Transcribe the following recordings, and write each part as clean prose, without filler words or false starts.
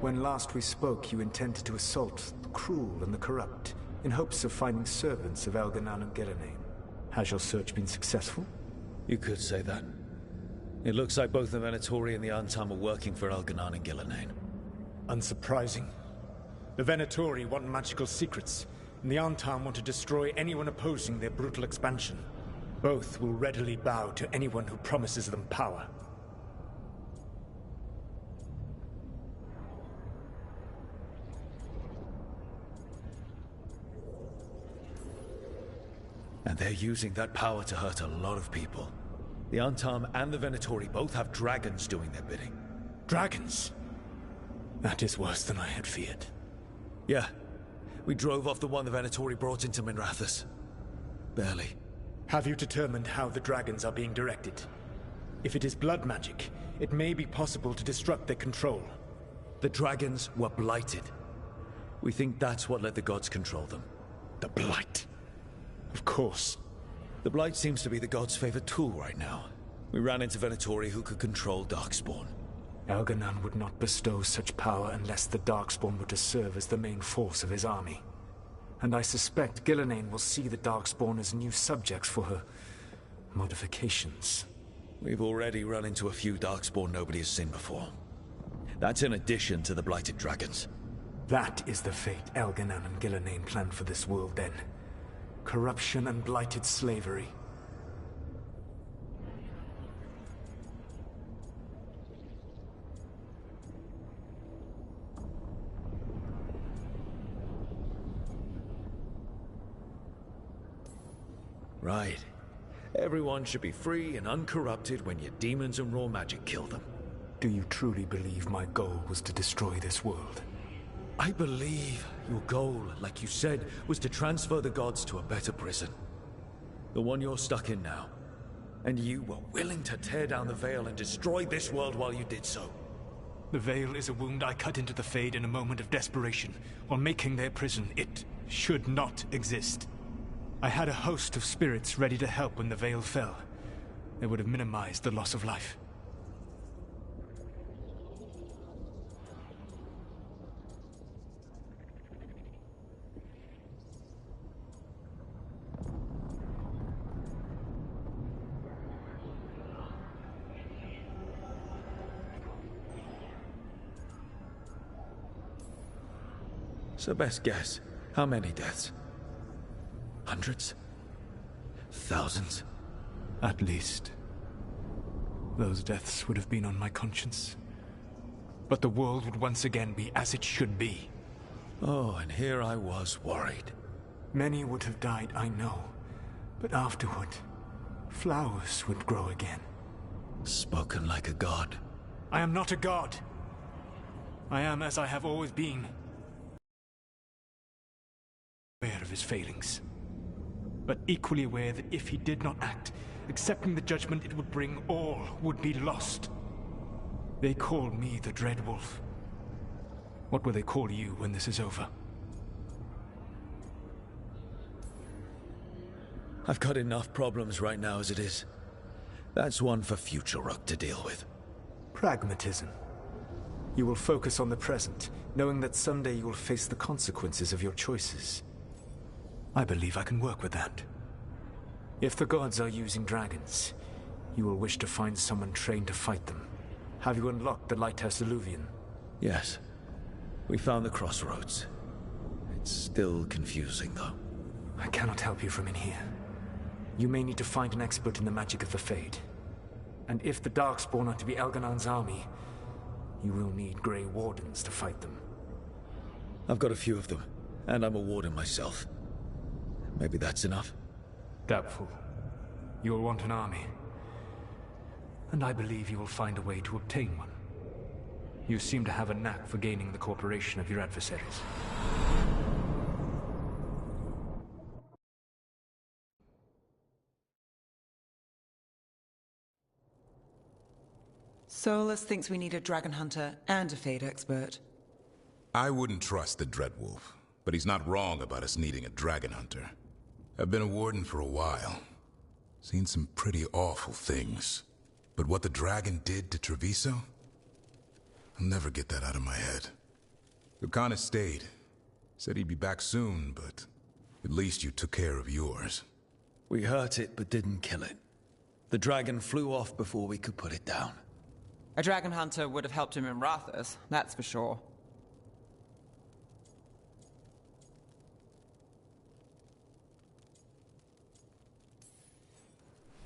When last we spoke, you intended to assault the cruel and the corrupt, in hopes of finding servants of Elganan and Gillenane. Has your search been successful? You could say that. It looks like both the Venatori and the Antam are working for Elganan and Gillenane. Unsurprising. The Venatori want magical secrets, and the Antam want to destroy anyone opposing their brutal expansion. Both will readily bow to anyone who promises them power. And they're using that power to hurt a lot of people. The Antam and the Venatori both have dragons doing their bidding. Dragons? That is worse than I had feared. Yeah. We drove off the one the Venatori brought into Minrathous. Barely. Have you determined how the dragons are being directed? If it is blood magic, it may be possible to disrupt their control. The dragons were blighted. We think that's what let the gods control them. The Blight. Of course. The Blight seems to be the gods' favorite tool right now. We ran into Venatori who could control Darkspawn. Elganan would not bestow such power unless the Darkspawn were to serve as the main force of his army. And I suspect Gillenane will see the Darkspawn as new subjects for her modifications. We've already run into a few Darkspawn nobody has seen before. That's in addition to the blighted dragons. That is the fate Elganan and Gillenane planned for this world then. Corruption and blighted slavery. Right. Everyone should be free and uncorrupted when your demons and raw magic kill them. Do you truly believe my goal was to destroy this world? I believe your goal, like you said, was to transfer the gods to a better prison. The one you're stuck in now. And you were willing to tear down the Veil and destroy this world while you did so. The Veil is a wound I cut into the Fade in a moment of desperation, while making their prison. It should not exist. I had a host of spirits ready to help when the Veil fell. They would have minimized the loss of life. So best guess, how many deaths? Hundreds? Thousands? At least. Those deaths would have been on my conscience. But the world would once again be as it should be. Oh, and here I was worried. Many would have died, I know. But afterward, flowers would grow again. Spoken like a god. I am not a god. I am as I have always been. Aware of his failings. But equally aware that if he did not act, accepting the judgment it would bring, all would be lost. They call me the Dread Wolf. What will they call you when this is over? I've got enough problems right now as it is. That's one for future Rook to deal with. Pragmatism. You will focus on the present, knowing that someday you will face the consequences of your choices. I believe I can work with that. If the gods are using dragons, you will wish to find someone trained to fight them. Have you unlocked the Lighthouse Illuvian? Yes. We found the crossroads. It's still confusing, though. I cannot help you from in here. You may need to find an expert in the magic of the Fade. And if the Darkspawn are to be Elganan's army, you will need Grey Wardens to fight them. I've got a few of them, and I'm a Warden myself. Maybe that's enough? Doubtful. You will want an army. And I believe you will find a way to obtain one. You seem to have a knack for gaining the cooperation of your adversaries. Solus thinks we need a dragon hunter and a Fade expert. I wouldn't trust the Dreadwolf, but he's not wrong about us needing a dragon hunter. I've been a warden for a while. Seen some pretty awful things. But what the dragon did to Treviso? I'll never get that out of my head. Lucanus stayed. Said he'd be back soon, but at least you took care of yours. We hurt it, but didn't kill it. The dragon flew off before we could put it down. A dragon hunter would have helped him in Rathas, that's for sure.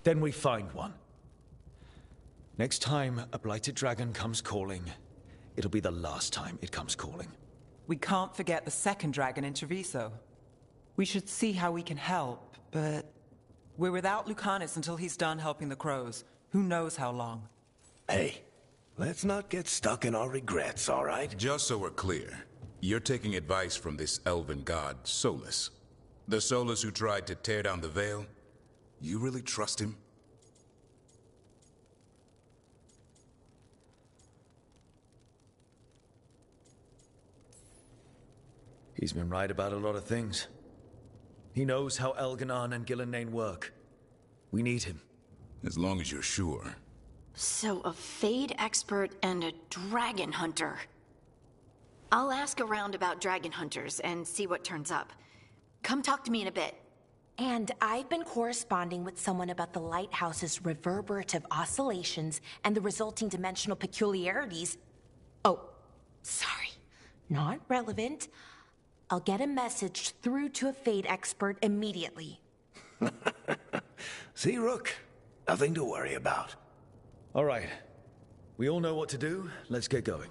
Then we find one. Next time a blighted dragon comes calling, it'll be the last time it comes calling. We can't forget the second dragon in Treviso. We should see how we can help, but we're without Lucanus until he's done helping the crows. Who knows how long? Hey, let's not get stuck in our regrets, all right? Just so we're clear, you're taking advice from this elven god, Solus. The Solus who tried to tear down the Veil? You really trust him? He's been right about a lot of things. He knows how Elganon and Gillenane work. We need him. As long as you're sure. So a Fade expert and a dragon hunter. I'll ask around about dragon hunters and see what turns up. Come talk to me in a bit. And I've been corresponding with someone about the lighthouse's reverberative oscillations and the resulting dimensional peculiarities. Oh, sorry. Not relevant. I'll get a message through to a Fade expert immediately. See, Rook? Nothing to worry about. All right. We all know what to do. Let's get going.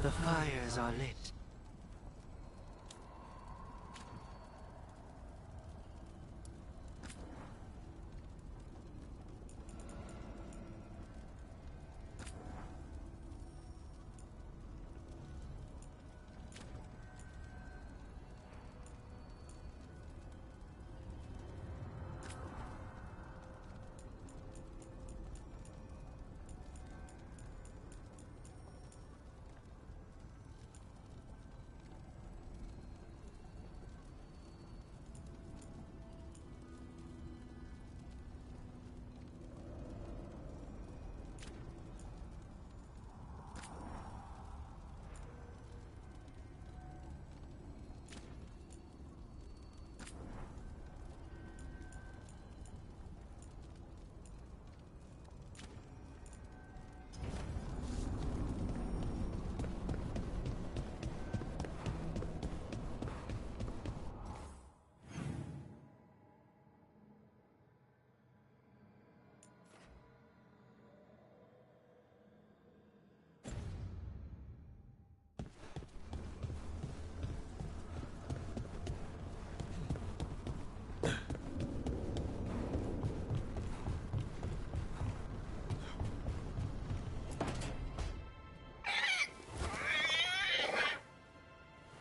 The fires are lit.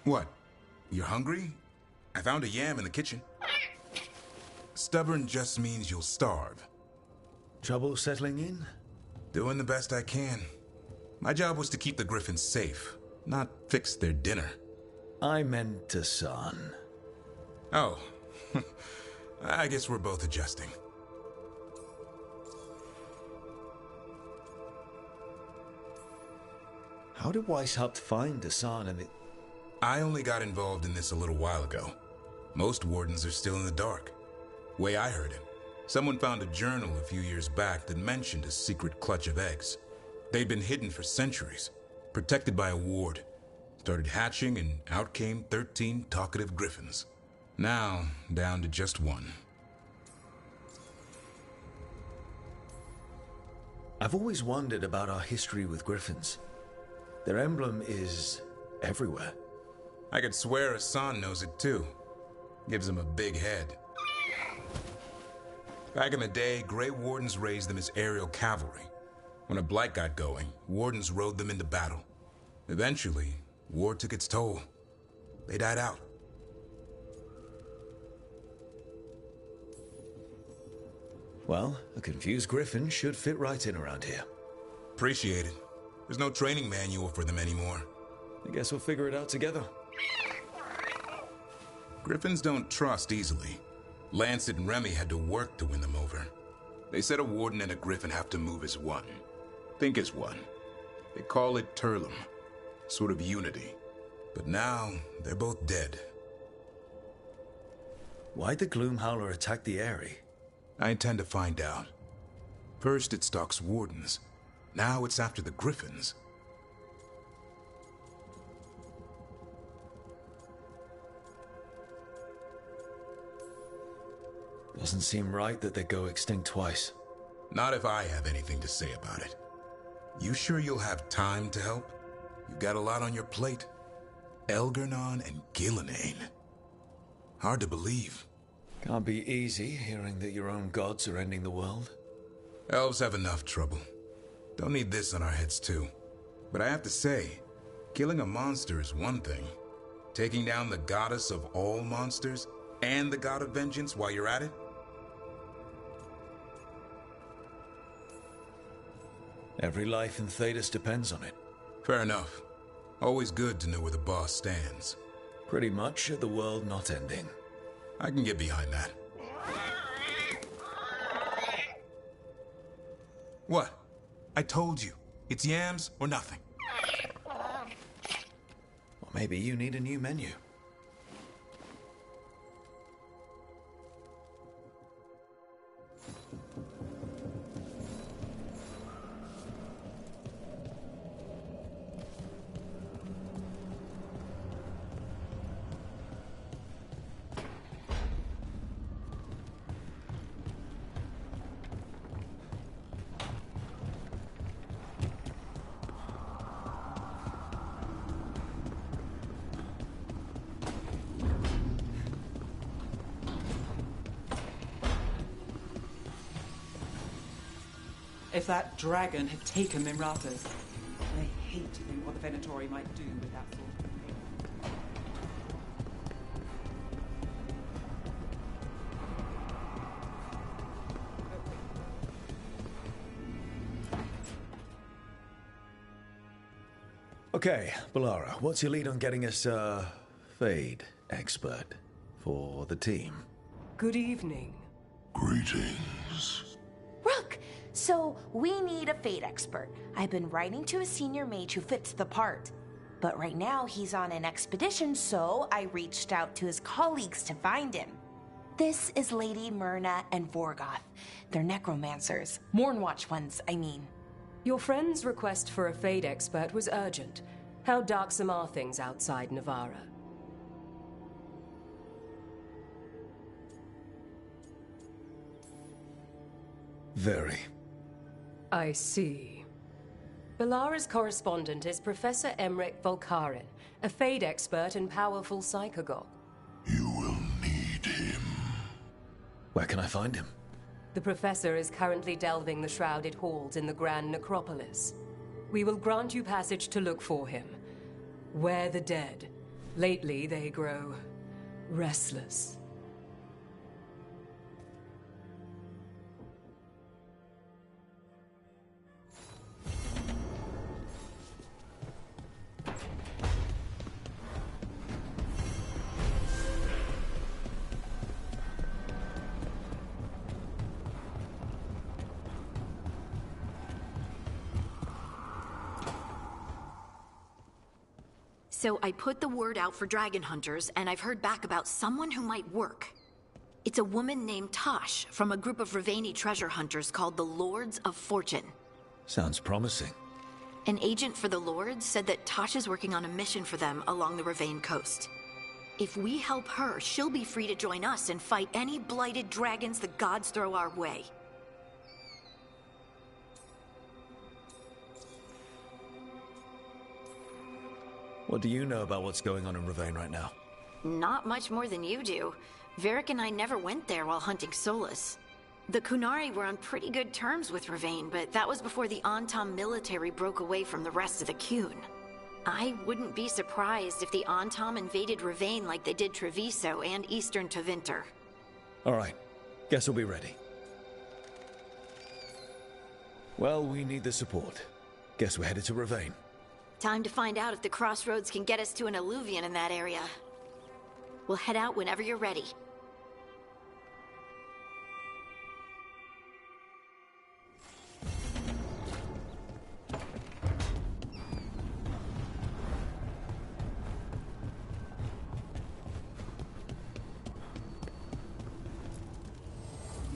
What? You're hungry? I found a yam in the kitchen. Stubborn just means you'll starve. Trouble settling in? Doing the best I can. My job was to keep the griffins safe, not fix their dinner. I meant to son. Oh. I guess we're both adjusting. How did Weishaupt find Asan and the... I only got involved in this a little while ago. Most wardens are still in the dark. Way I heard it, someone found a journal a few years back that mentioned a secret clutch of eggs. They'd been hidden for centuries, protected by a ward. Started hatching and out came 13 talkative griffins. Now, down to just one. I've always wondered about our history with griffins. Their emblem is everywhere. I could swear Hassan knows it too. Gives him a big head. Back in the day, Grey Wardens raised them as aerial cavalry. When a blight got going, Wardens rode them into battle. Eventually, war took its toll. They died out. Well, a confused griffin should fit right in around here. Appreciate it. There's no training manual for them anymore. I guess we'll figure it out together. Griffins don't trust easily. Lancet and Remy had to work to win them over. They said a warden and a griffin have to move as one. Think as one. They call it Turlum. Sort of unity. But now, they're both dead. Why'd the Gloom Howler attack the Eyrie? I intend to find out. First it stalks wardens. Now it's after the griffins. Doesn't seem right that they go extinct twice. Not if I have anything to say about it. You sure you'll have time to help? You've got a lot on your plate. Elgernon and Gillenane. Hard to believe. Can't be easy hearing that your own gods are ending the world. Elves have enough trouble. Don't need this on our heads too. But I have to say, killing a monster is one thing. Taking down the goddess of all monsters and the god of vengeance while you're at it? Every life in Thedas depends on it. Fair enough. Always good to know where the boss stands. Pretty much at the world not ending. I can get behind that. What? I told you. It's yams or nothing. Or maybe you need a new menu. If that dragon had taken Mimratas, I hate to think what the Venatori might do with that sort of thing. Okay, Balara, what's your lead on getting us a Fade expert for the team? Good evening. Greetings. Rook! So, we need a Fate expert. I've been writing to a senior mage who fits the part. But right now, he's on an expedition, so I reached out to his colleagues to find him. This is Lady Myrna and Vorgoth. They're necromancers. Mournwatch ones, I mean. Your friend's request for a Fade expert was urgent. How darksome are things outside Navarra? Very. I see. Balara's correspondent is Professor Emmerich Volkarin, a Fade expert and powerful psychagogue. You will need him. Where can I find him? The Professor is currently delving the shrouded halls in the Grand Necropolis. We will grant you passage to look for him. Where the dead. Lately, they grow restless. So I put the word out for dragon hunters, and I've heard back about someone who might work. It's a woman named Tosh from a group of Ravani treasure hunters called the Lords of Fortune. Sounds promising. An agent for the Lords said that Tosh is working on a mission for them along the Ravane coast. If we help her, she'll be free to join us and fight any blighted dragons the gods throw our way. What do you know about what's going on in Ravane right now? Not much more than you do. Varric and I never went there while hunting Solus. The Kunari were on pretty good terms with Ravane, but that was before the Antam military broke away from the rest of the Qun. I wouldn't be surprised if the Antam invaded Ravane like they did Treviso and Eastern Tevinter. Alright, guess we'll be ready. Well, we need the support. Guess we're headed to Ravane. Time to find out if the crossroads can get us to an alluvion in that area. We'll head out whenever you're ready.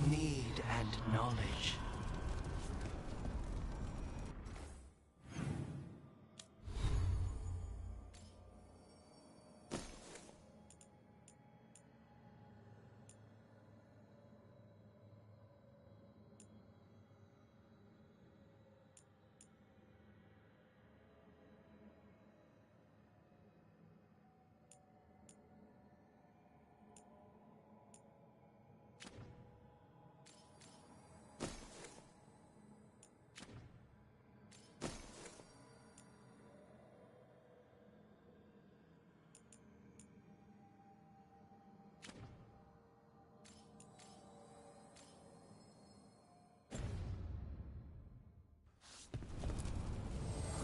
Need and knowledge.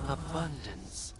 Abundance.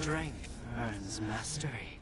Strength earns mastery.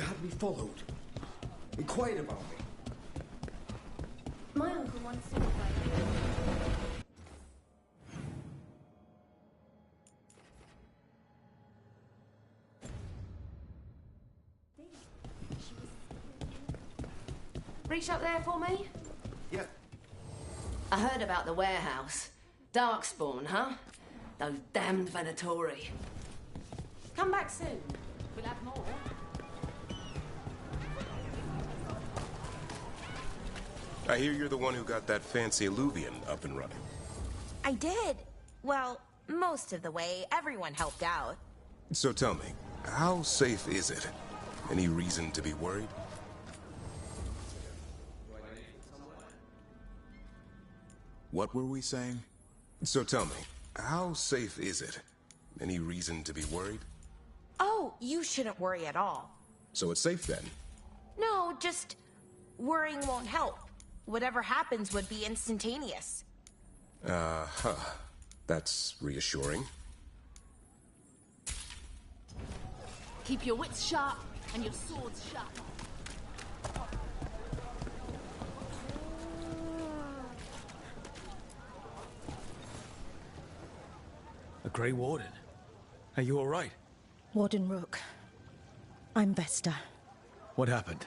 had me followed. Inquired about me. My uncle wants to know about you. Reach up there for me? Yeah. I heard about the warehouse. Darkspawn, huh? Those damned Venatori. Come back soon. We'll have more. I hear you're the one who got that fancy Illuvian up and running. I did. Well, most of the way. Everyone helped out. So tell me, how safe is it? Any reason to be worried? What were we saying? So tell me, how safe is it? Any reason to be worried? Oh, you shouldn't worry at all. So it's safe then? No, just worrying won't help. Whatever happens would be instantaneous. Uh-huh. That's reassuring. Keep your wits sharp and your swords sharp. A Grey Warden. Are you all right? Warden Rook. I'm Vesta. What happened?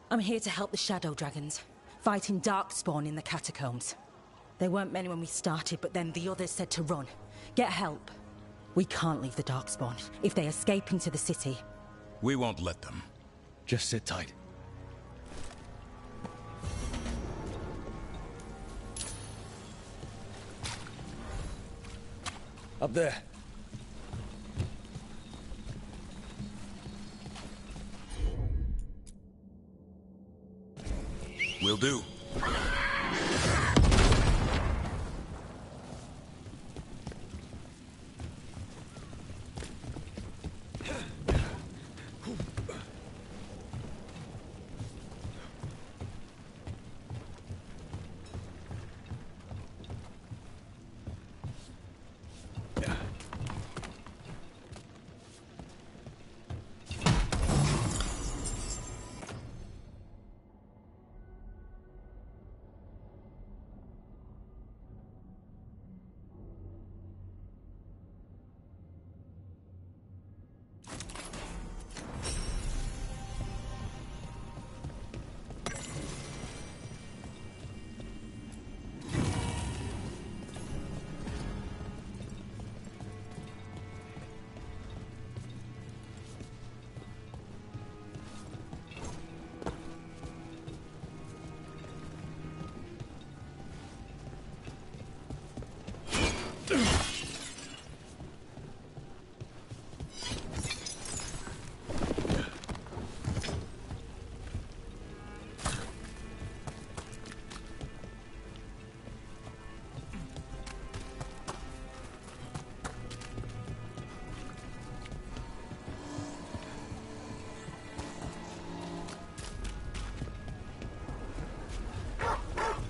I'm here to help the Shadow Dragons, fighting Darkspawn in the catacombs. There weren't many when we started, but then the others said to run. Get help. We can't leave the Darkspawn. If they escape into the city... We won't let them. Just sit tight. Up there. Will do.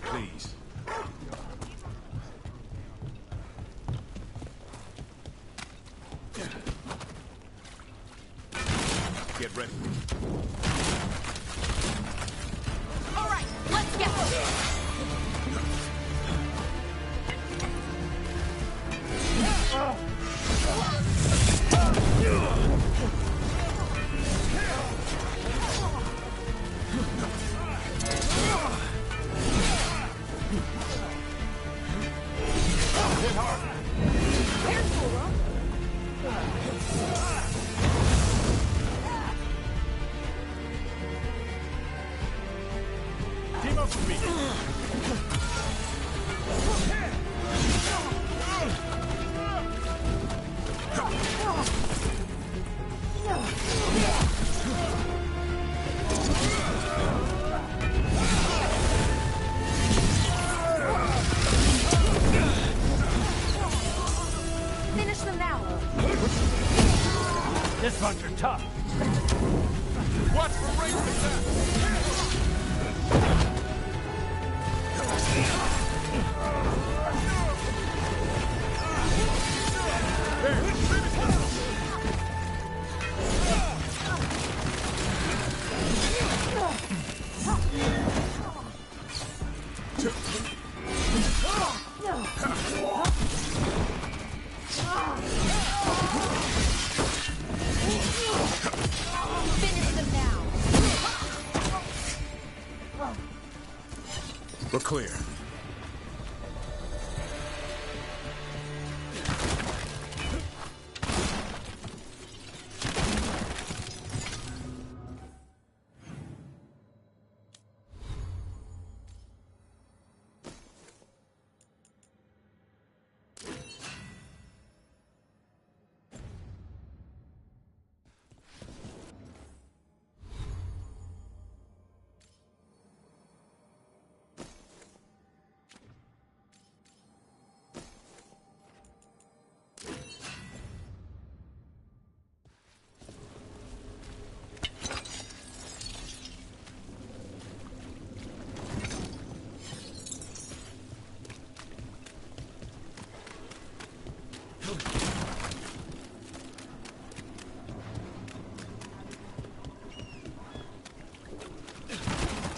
Please. Get ready. All right, let's get Hit hard. Team up for me. Finish them now. This one's are tough. Watch for ranged attack. We're clear.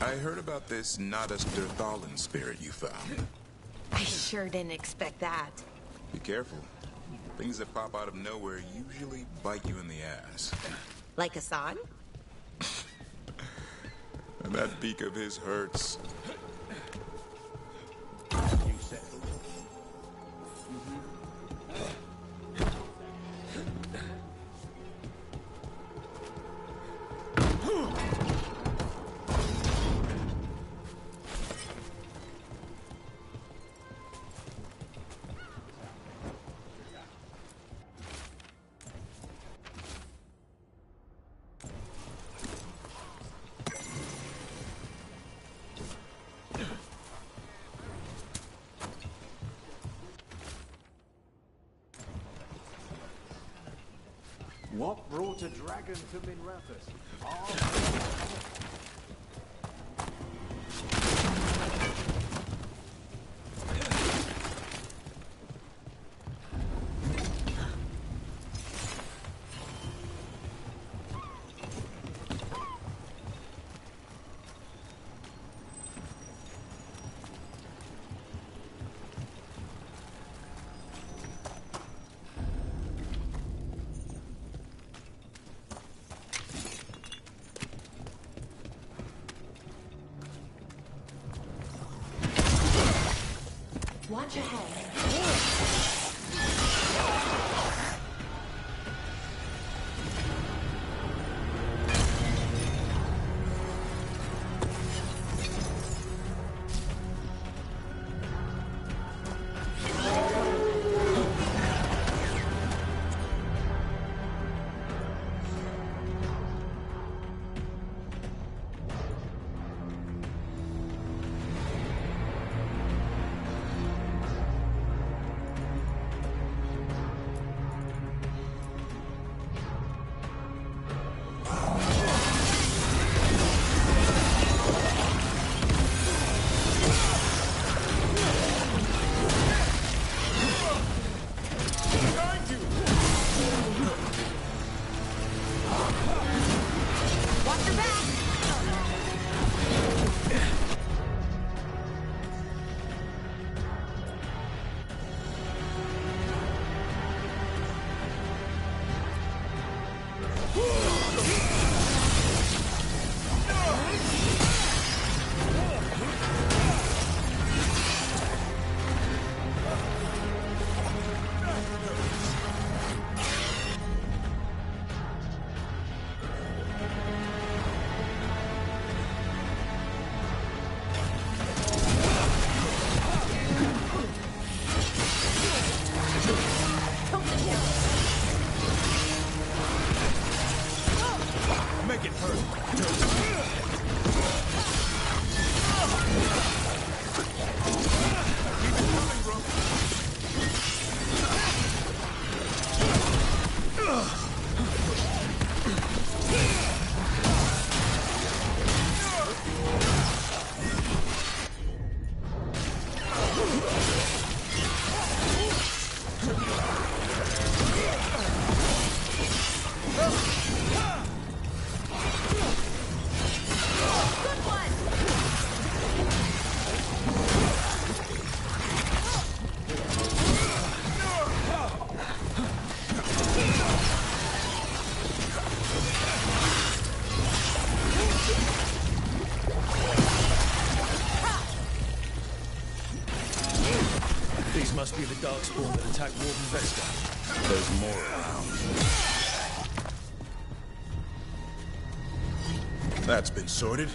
I heard about this Nadas Derthalan spirit you found. I sure didn't expect that. Be careful. Things that pop out of nowhere usually bite you in the ass. Like Assad? And that beak of his hurts. What brought a dragon to Minrathous? Watch your head. must be the Darkspawn that attacked Warden Vesta. There's more around. That's been sorted.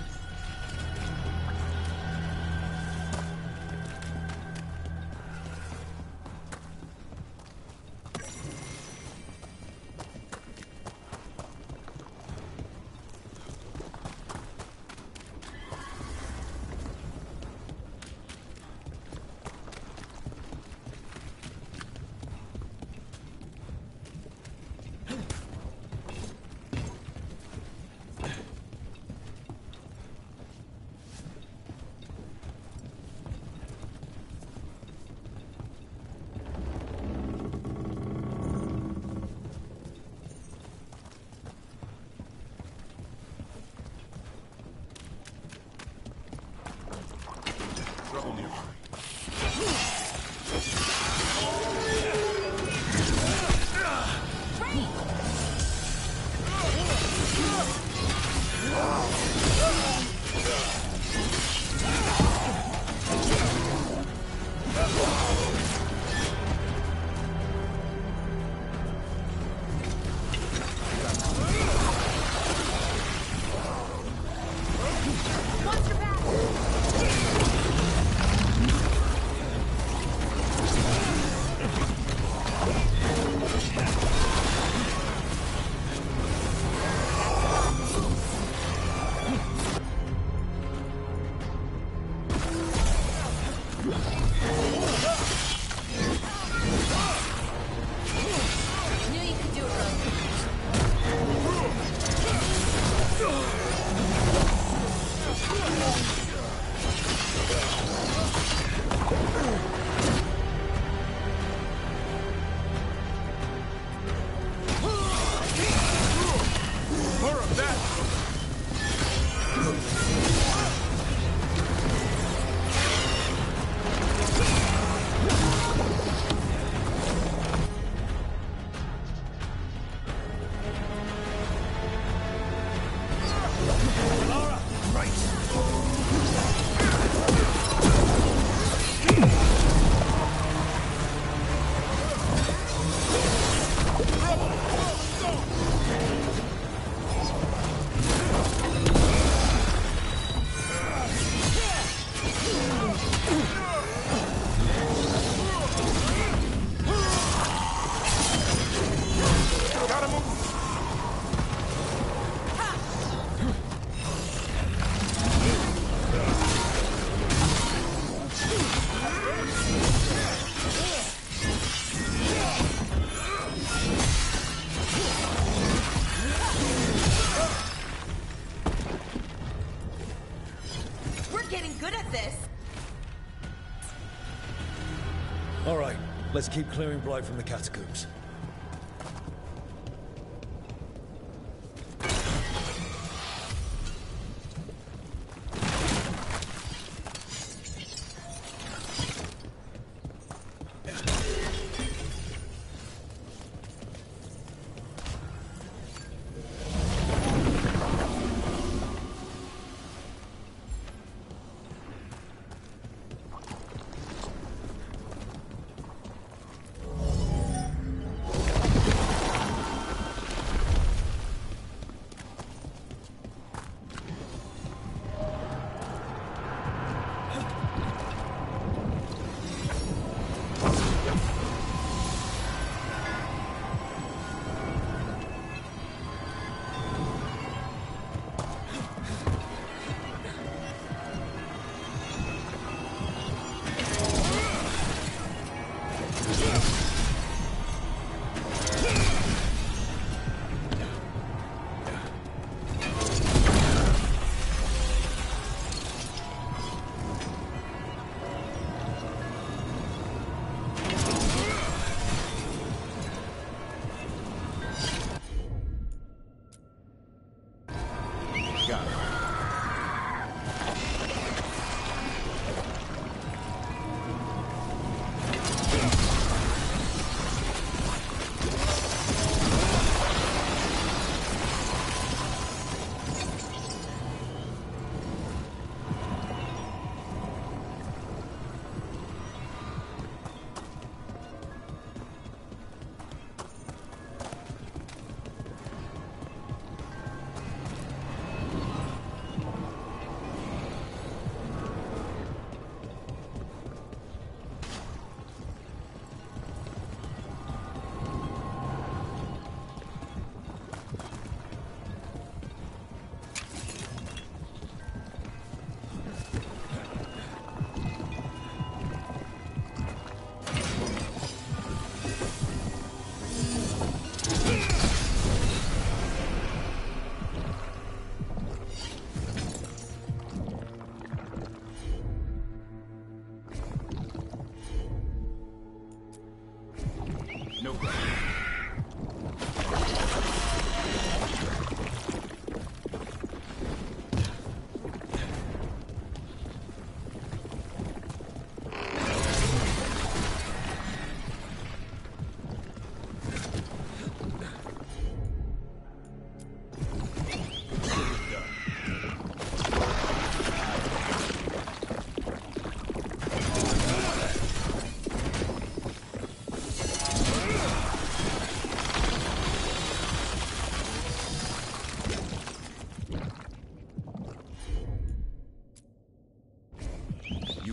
Let's keep clearing Blight from the catacombs.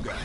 got?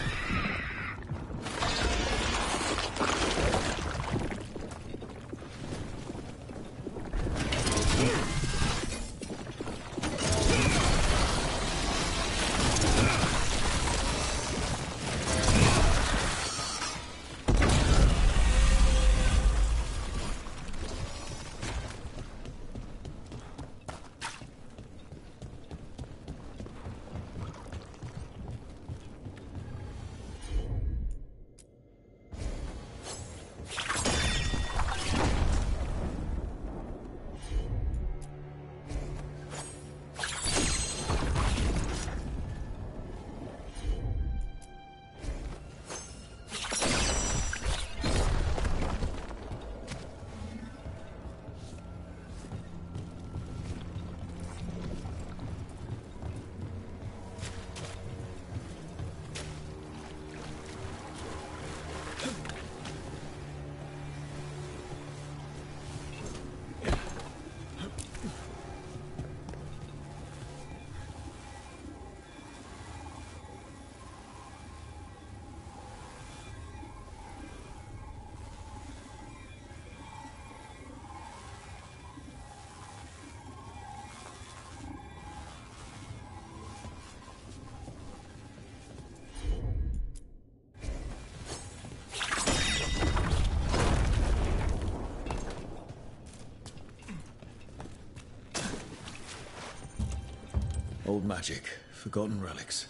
Old magic, forgotten relics.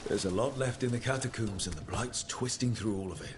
There's a lot left in the catacombs and the Blight's twisting through all of it.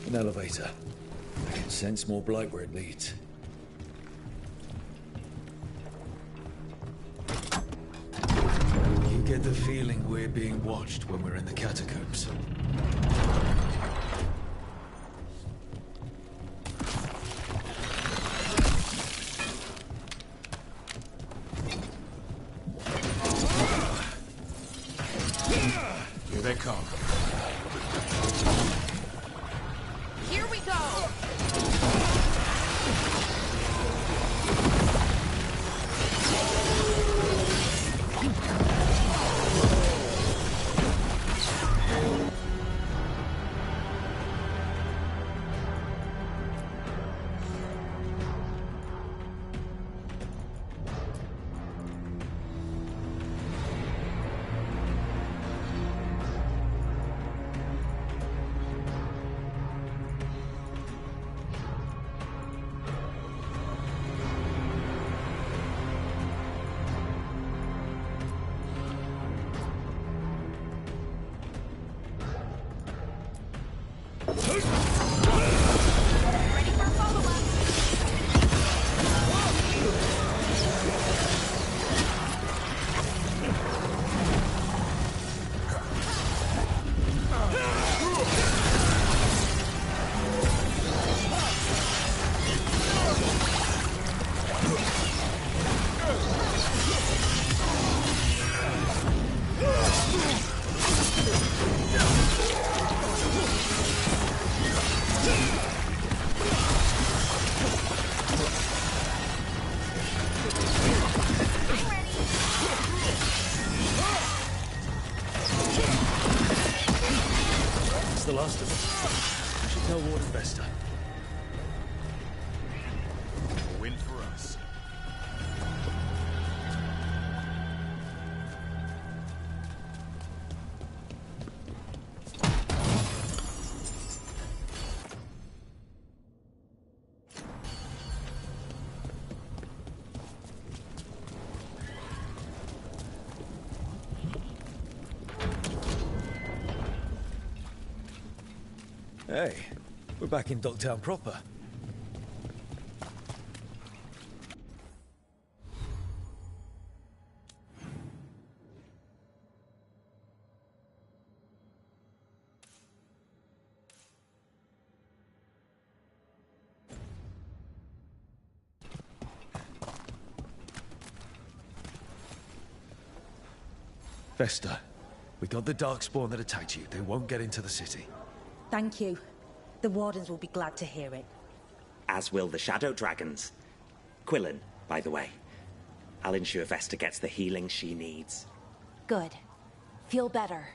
An elevator. I can sense more blight where it leads. You get the feeling we're being watched when we're in the catacombs. Here they come. Here we go! last of them. I should tell Warden Vesta. A win for us. Hey, we're back in Docktown proper. Vesta, we got the Darkspawn that attacked you. They won't get into the city. Thank you. The Wardens will be glad to hear it. As will the Shadow Dragons. Quillen, by the way. I'll ensure Vesta gets the healing she needs. Good. Feel better.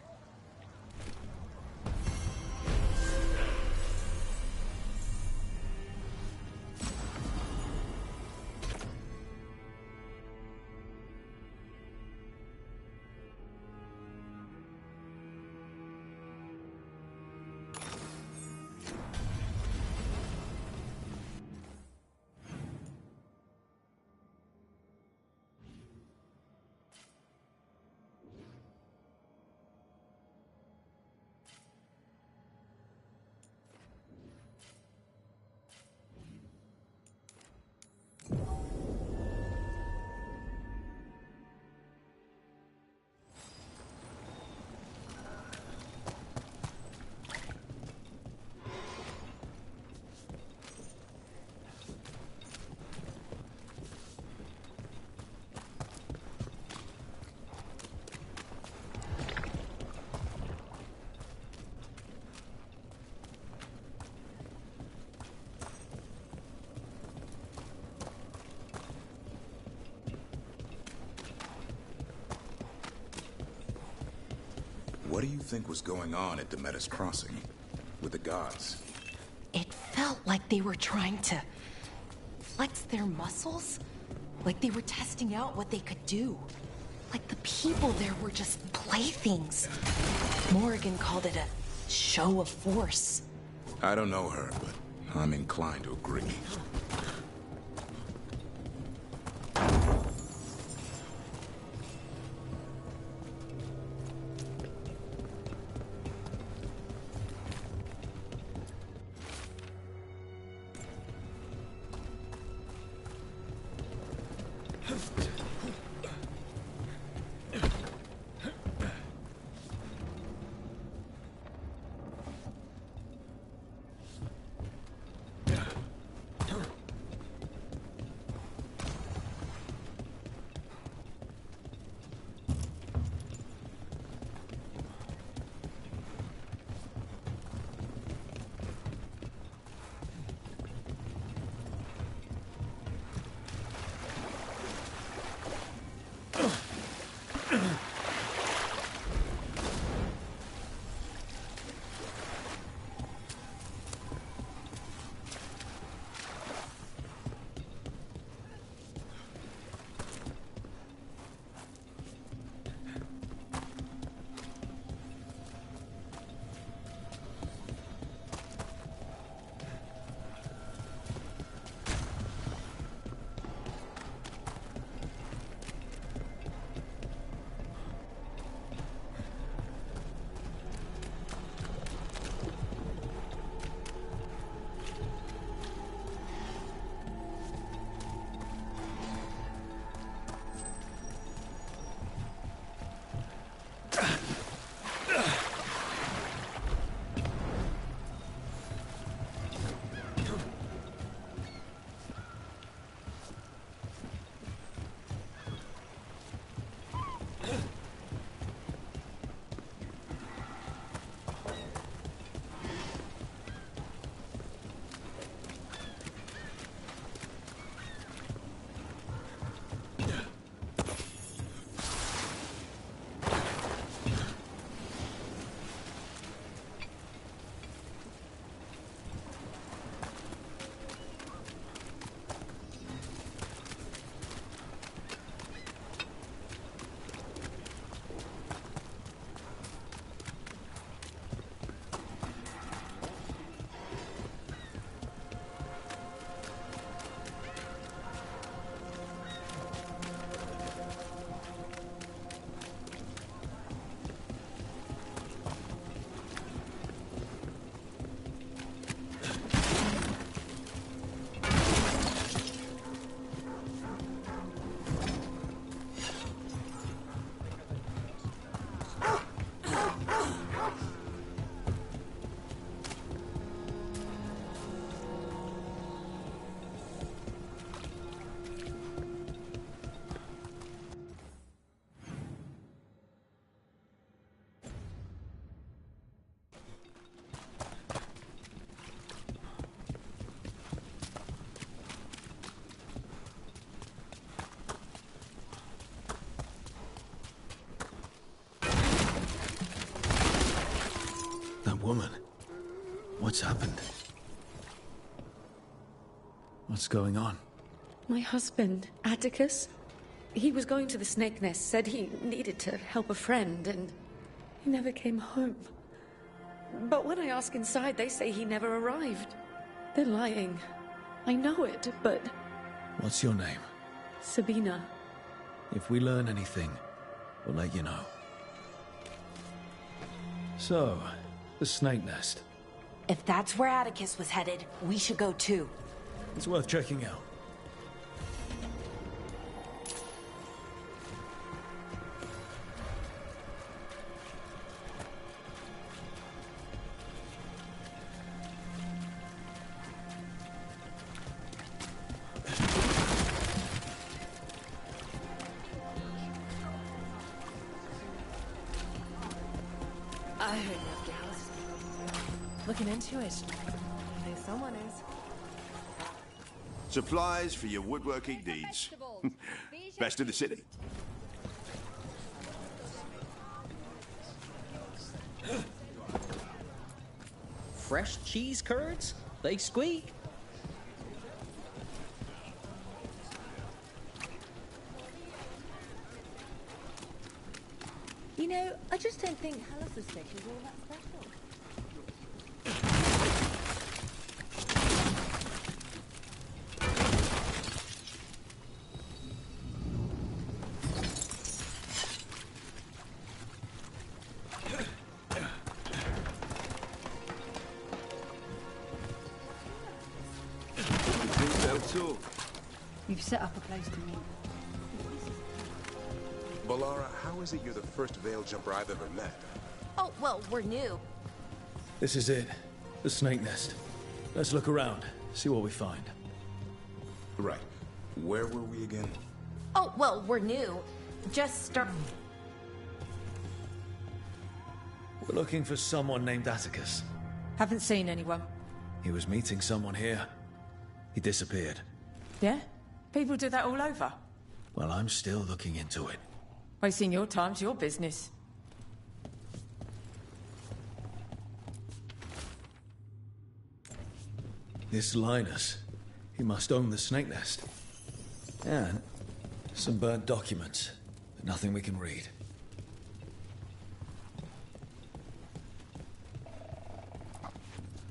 What do you think was going on at Demeter's Crossing with the gods? It felt like they were trying to flex their muscles. Like they were testing out what they could do. Like the people there were just playthings. Morrigan called it a show of force. I don't know her, but I'm inclined to agree. That woman. What's happened? What's going on? My husband, Atticus, he was going to the snake nest, said he needed to help a friend, and he never came home. But when I ask inside, they say he never arrived. They're lying. I know it, but... What's your name? Sabina. If we learn anything, we'll let you know. So, the snake nest. If that's where Atticus was headed, we should go too. It's worth checking out. I heard enough gals. Looking into it. I think someone is. Supplies for your woodworking needs. Best in the city. Fresh cheese curds? They squeak. You know, I just don't think Hallis's fish is all that special. You've set up a place to meet. Balara, how is it you're the first veil jumper I've ever met? Oh, well, we're new. This is it. The snake nest. Let's look around, see what we find. Right. Where were we again? Oh, well, we're new. Just start... We're looking for someone named Atticus. Haven't seen anyone. He was meeting someone here. He disappeared. Yeah? People do that all over. Well, I'm still looking into it. Wasting your time's your business. This Linus, he must own the snake nest. And some burnt documents, but nothing we can read.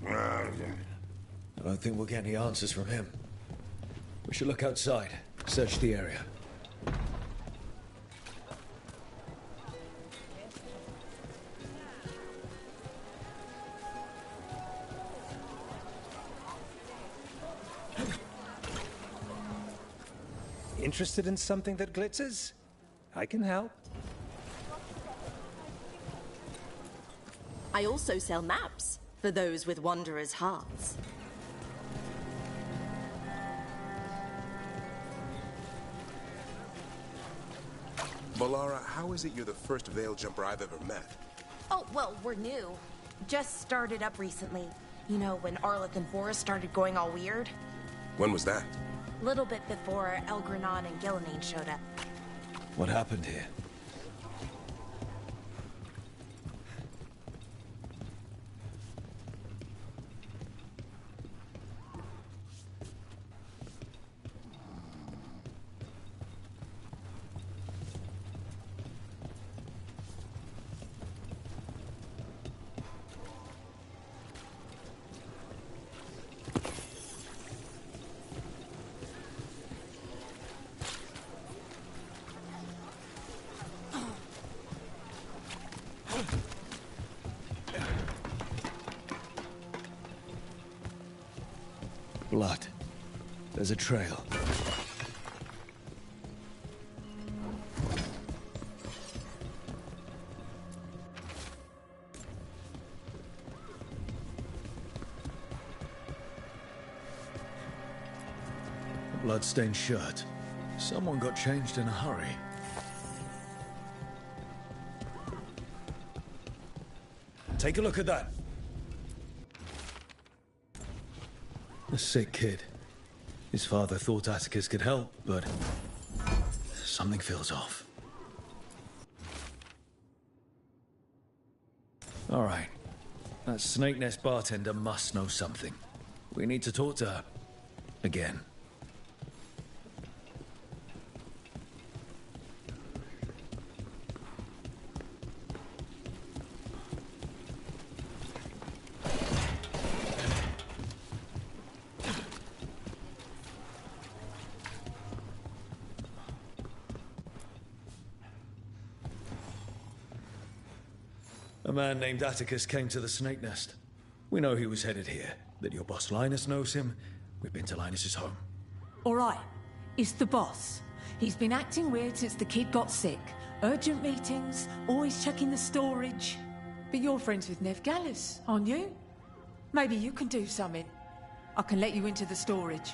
I don't think we'll get any answers from him. We should look outside, search the area. Interested in something that glitters? I can help. I also sell maps for those with wanderers' hearts. Balara, how is it you're the first veil jumper I've ever met? Oh, well, we're new. Just started up recently. You know, when Arleth and Boris started going all weird. When was that? Little bit before Elgranon and Gillenane showed up. What happened here? Blood. There's a trail. A blood-stained shirt. Someone got changed in a hurry. Take a look at that. A sick kid. His father thought Atticus could help, but something feels off. All right. That Snake Nest bartender must know something. We need to talk to her. Again. A man named Atticus came to the Snake Nest. We know he was headed here, that your boss Linus knows him. We've been to Linus's home. All right, it's the boss. He's been acting weird since the kid got sick. Urgent meetings, always checking the storage. But you're friends with Nev Gallus, aren't you? Maybe you can do something. I can let you into the storage.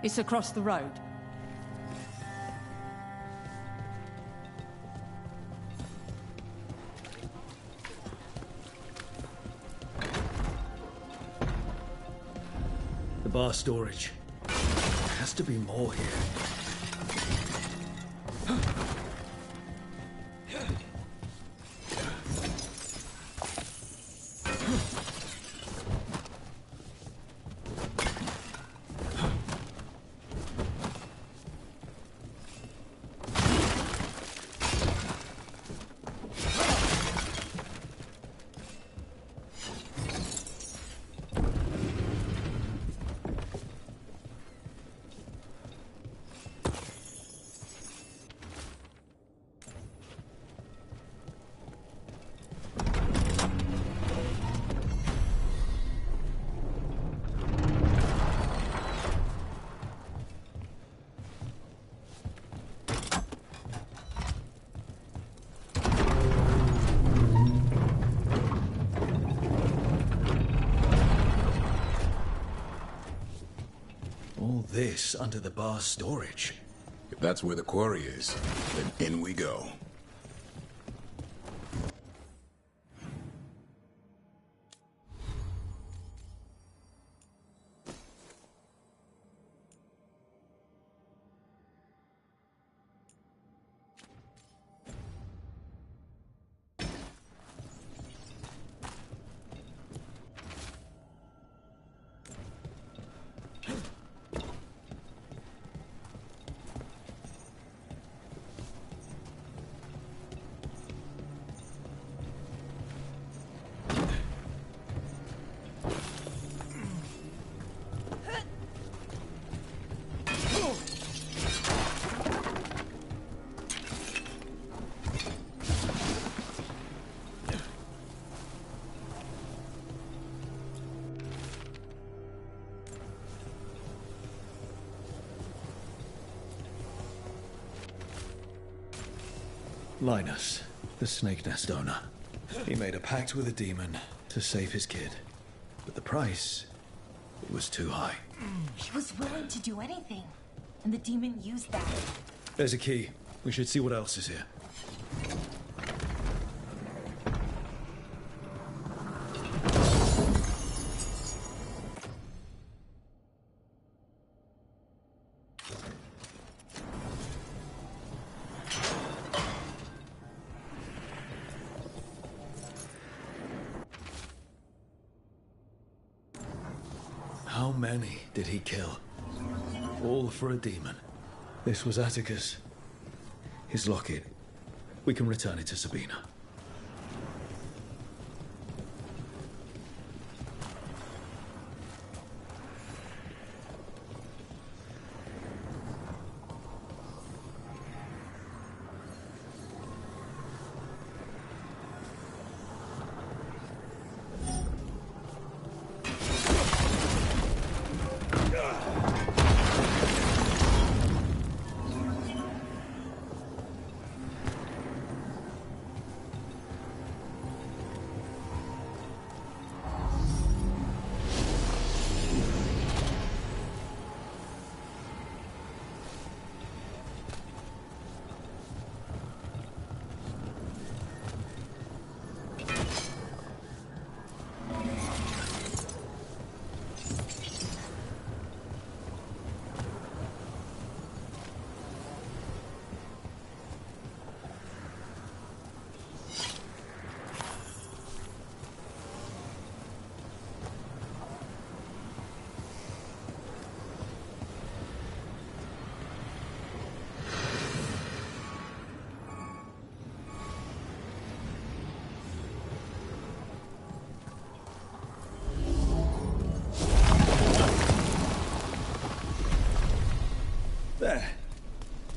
It's across the road. The bar storage. There has to be more here. All this under the bar storage. If that's where the quarry is, then in we go. Linus, the Snake Nest owner. He made a pact with a demon to save his kid. But the price, it was too high. He was willing to do anything, and the demon used that. There's a key. We should see what else is here. How many did he kill? All for a demon. This was Atticus. His locket. We can return it to Sabina.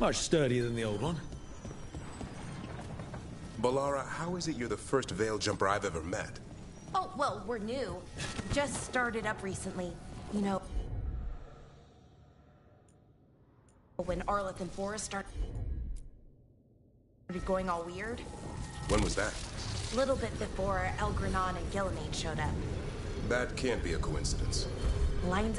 Much sturdier than the old one. Balara, how is it you're the first veil jumper I've ever met? Oh, well, we're new. Just started up recently. You know, when Arleth and Forrest started going all weird. When was that? A little bit before Elgranon and Gillenade showed up. That can't be a coincidence. Lines...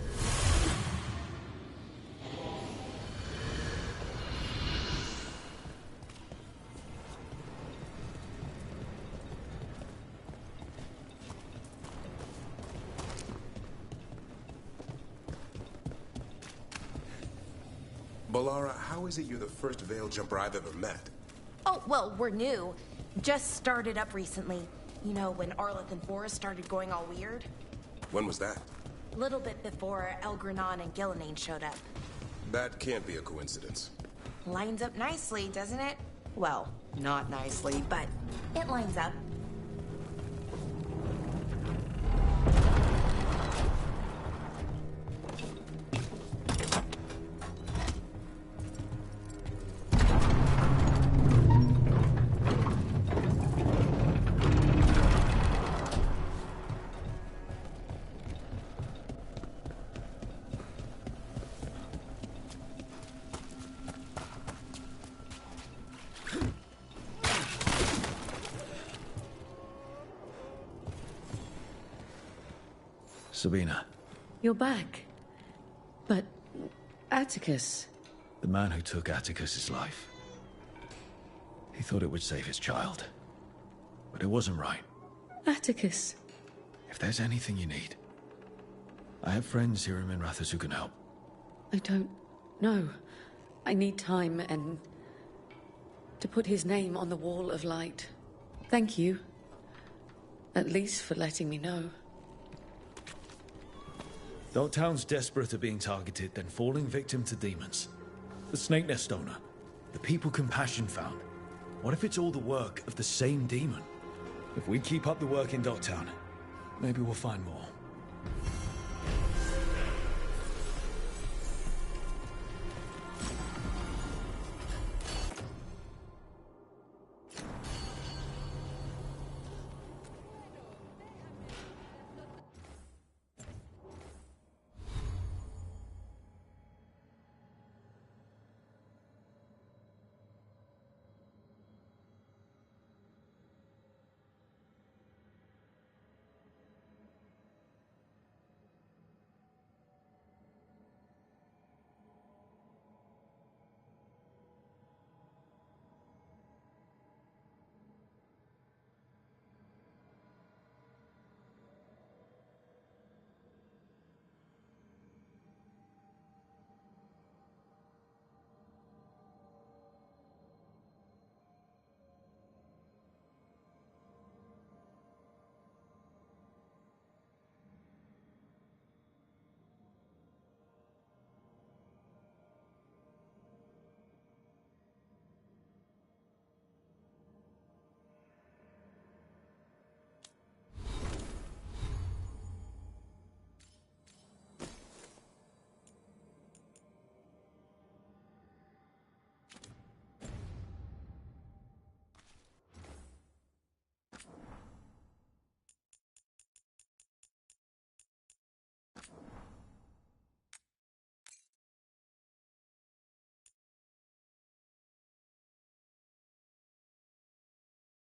Balara, how is it you're the first veil jumper I've ever met? Oh, well, we're new. Just started up recently. You know, when Arleth and Forrest started going all weird. When was that? A little bit before Elgranon and Gillenade showed up. That can't be a coincidence. Lines up nicely, doesn't it? Well, not nicely, but it lines up. Sabina. You're back. But Atticus... The man who took Atticus's life. He thought it would save his child. But it wasn't right. Atticus. If there's anything you need, I have friends here in Minrathous who can help. I don't know. I need time and... to put his name on the Wall of Light. Thank you. At least for letting me know. Though towns desperate are being targeted, then falling victim to demons. The Snake Nest owner. The people Compassion found. What if it's all the work of the same demon? If we keep up the work in Docktown, maybe we'll find more.